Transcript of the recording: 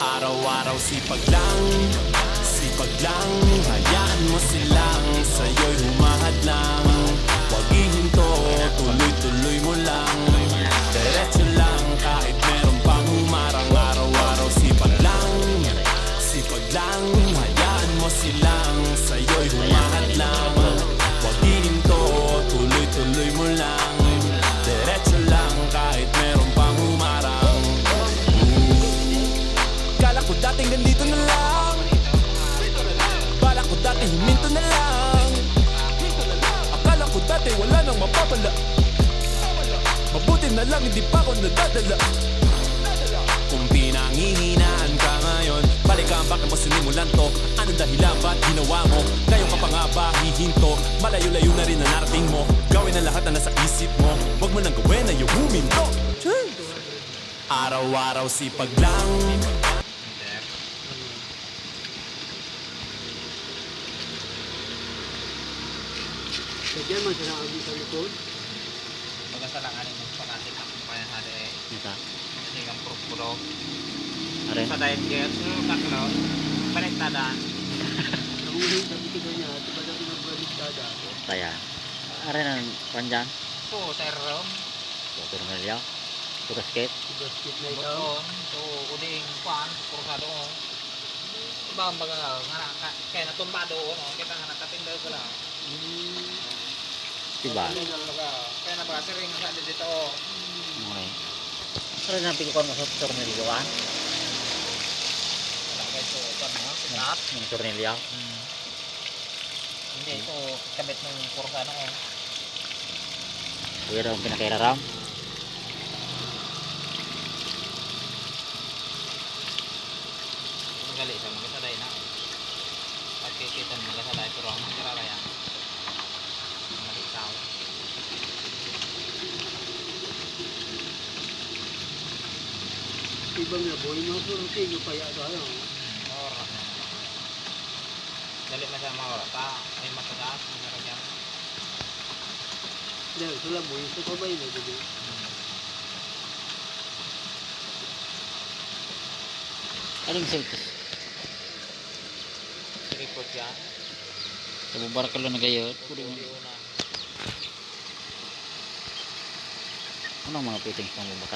Araw-araw sipag lang, hayaan mo silang sa'yo'y humahadlang. Huwag ihinto, tuloy-tuloy mo lang, diretso lang kahit meron pang humarang. Araw-araw sipag lang, hayaan mo silang sa'yo'y humahadlang. Huwag ihinto, tuloy-tuloy mo lang, diretso lang kahit meron pang humarang. Kala ko dating ganito na lang, bala ko dati huminto na lang. Akala ko dati wala nang mapapala, mabuti na lang hindi pa ako nadadala. Kung pinanghihinaan ka ngayon, balikan bakit mo sinimulan to. Anong dahilan ba't ginawa mo? Ngayon ka pa nga ba hihinto? Malayo-layo na rin na narating mo. Gawin ang lahat na nasa isip mo, huwag mo nang gawin na yung huminto. Araw-araw sipag lang. Kaya man siya nakagin sa likod. Pagkasalanganin mo pagkasik ako kaya sa de. Ito. Kasi kang puro. Are. Sa diet gear, kaklo. Baliktadaan. Ang ulit na ito niya, ito ba na pinagbaliktad ako? Kaya. Are nang panjang. So, sa room. Motor nilya. Basket. Basket na ito. Buton. So, uding kuan. Puro sa doon. Diba ang baga nga kaya natumba doon. Kita nga nakatindaw ko lang. Diba? Kaya na ba siring nga dito. Okay. Are nang pikuan mo sa motor nilya. Wala kayo so, kuan mo. Sinap. Motor nilya. Hindi, ito kabit ng puro sa ano. Kuya daw ang pinakiraram. Magali sa magasaday na. Pagkikita ng magasaday pero ang magararaya. Malitaw. Ibang na boy mo, pero kayo kaya tayo. Oras na. Dali na sa mga oras. May matagaas. May naragyan. Dahil sila boy, ito pa ba yun? Ito Aling sultos. Report yan. Sa bubar ka lang na gayot. Uli una. Anong mga fittings ng bubaka?